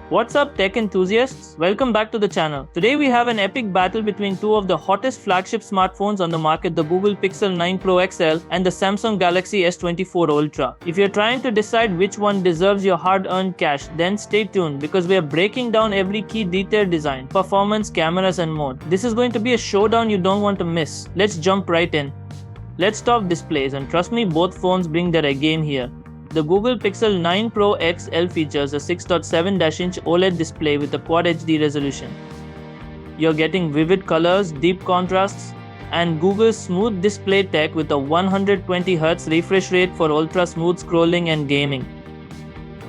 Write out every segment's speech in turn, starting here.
What's up, tech enthusiasts? Welcome back to the channel. Today we have an epic battle between two of the hottest flagship smartphones on the market, the Google Pixel 9 Pro XL and the Samsung Galaxy S24 Ultra. If you're trying to decide which one deserves your hard-earned cash, then stay tuned because we are breaking down every key detail, design, performance, cameras and more. This is going to be a showdown you don't want to miss. Let's jump right in. Let's talk displays, and trust me, both phones bring their A game here. The Google Pixel 9 Pro XL features a 6.7-inch OLED display with a Quad HD resolution. You're getting vivid colors, deep contrasts, and Google's smooth display tech with a 120Hz refresh rate for ultra-smooth scrolling and gaming.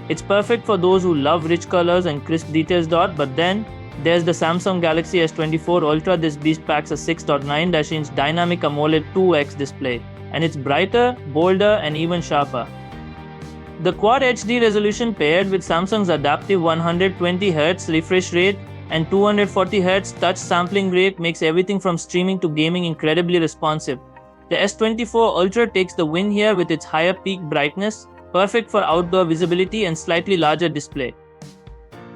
It's perfect for those who love rich colors and crisp details. But then, there's the Samsung Galaxy S24 Ultra. This beast packs a 6.9-inch dynamic AMOLED 2X display, and it's brighter, bolder, and even sharper. The Quad HD resolution paired with Samsung's adaptive 120Hz refresh rate and 240Hz touch sampling rate makes everything from streaming to gaming incredibly responsive. The S24 Ultra takes the win here with its higher peak brightness, perfect for outdoor visibility and slightly larger display.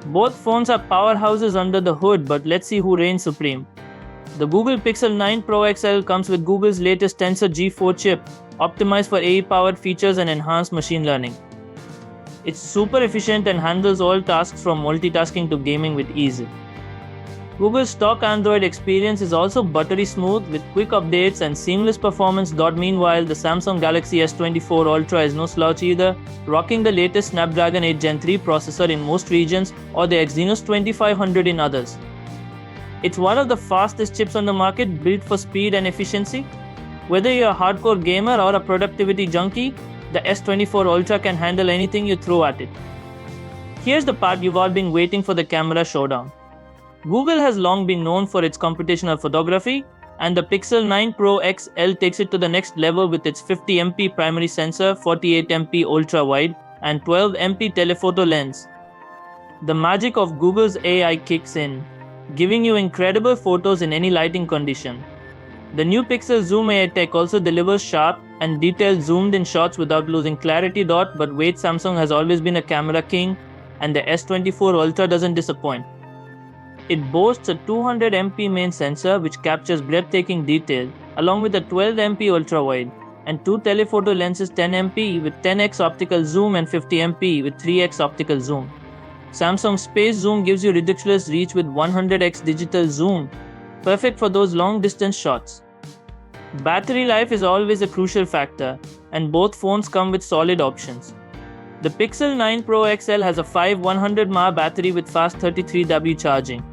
Both phones are powerhouses under the hood, but let's see who reigns supreme. The Google Pixel 9 Pro XL comes with Google's latest Tensor G4 chip, optimized for AI-powered features and enhanced machine learning. It's super efficient and handles all tasks from multitasking to gaming with ease. Google's stock Android experience is also buttery smooth with quick updates and seamless performance. Meanwhile, the Samsung Galaxy S24 Ultra is no slouch either, rocking the latest Snapdragon 8 Gen 3 processor in most regions or the Exynos 2500 in others. It's one of the fastest chips on the market, built for speed and efficiency. Whether you're a hardcore gamer or a productivity junkie, the S24 Ultra can handle anything you throw at it. Here's the part you've all been waiting for, the camera showdown. Google has long been known for its computational photography, and the Pixel 9 Pro XL takes it to the next level with its 50MP primary sensor, 48MP ultra-wide, and 12MP telephoto lens. The magic of Google's AI kicks in, giving you incredible photos in any lighting condition. The new Pixel Zoom AI tech also delivers sharp and detailed zoomed-in shots without losing clarity. But wait, Samsung has always been a camera king, and the S24 Ultra doesn't disappoint. It boasts a 200MP main sensor which captures breathtaking detail, along with a 12MP ultra-wide, and two telephoto lenses, 10MP with 10x optical zoom and 50MP with 3x optical zoom. Samsung Space Zoom gives you ridiculous reach with 100x digital zoom, perfect for those long-distance shots. Battery life is always a crucial factor, and both phones come with solid options. The Pixel 9 Pro XL has a 5100 mAh battery with fast 33W charging.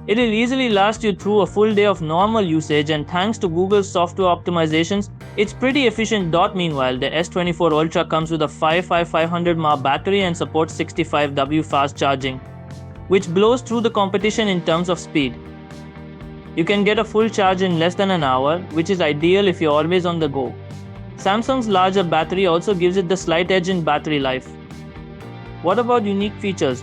It'll easily last you through a full day of normal usage, and thanks to Google's software optimizations, it's pretty efficient. Meanwhile, the S24 Ultra comes with a 500 mAh battery and supports 65W fast charging, which blows through the competition in terms of speed. You can get a full charge in less than an hour, which is ideal if you're always on the go. Samsung's larger battery also gives it the slight edge in battery life. What about unique features?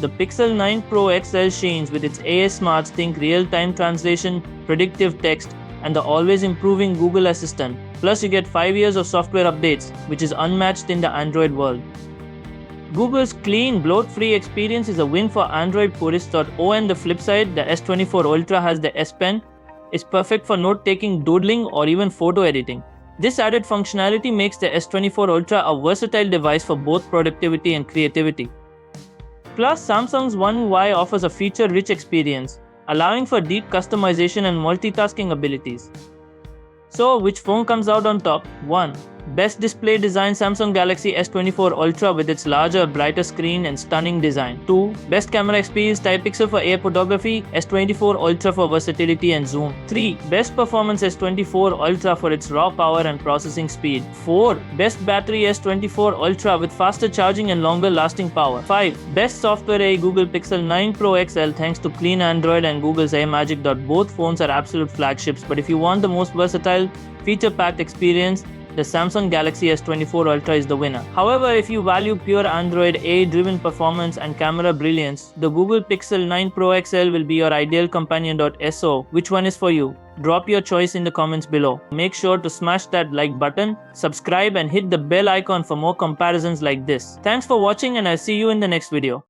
The Pixel 9 Pro XL shines with its AI Smarts Think real-time translation, predictive text, and the always improving Google Assistant. Plus, you get 5 years of software updates, which is unmatched in the Android world. Google's clean, bloat-free experience is a win for Android purists. On the flip side, the S24 Ultra has the S Pen. It's perfect for note-taking, doodling, or even photo editing. This added functionality makes the S24 Ultra a versatile device for both productivity and creativity. Plus, Samsung's One UI offers a feature-rich experience, allowing for deep customization and multitasking abilities. So, which phone comes out on top? 1. Best display design, Samsung Galaxy S24 Ultra with its larger, brighter screen and stunning design. 2. Best camera experience, type Pixel for AI photography, S24 Ultra for versatility and zoom. 3. Best performance, S24 Ultra for its raw power and processing speed. 4. Best battery, S24 Ultra with faster charging and longer lasting power. 5. Best software, AI Google Pixel 9 Pro XL thanks to clean Android and Google's AI Magic. Both phones are absolute flagships, but if you want the most versatile, feature-packed experience, the Samsung Galaxy S24 Ultra is the winner. However, if you value pure Android AI-driven performance and camera brilliance, the Google Pixel 9 Pro XL will be your ideal companion. So, which one is for you? Drop your choice in the comments below. Make sure to smash that like button, subscribe and hit the bell icon for more comparisons like this. Thanks for watching and I'll see you in the next video.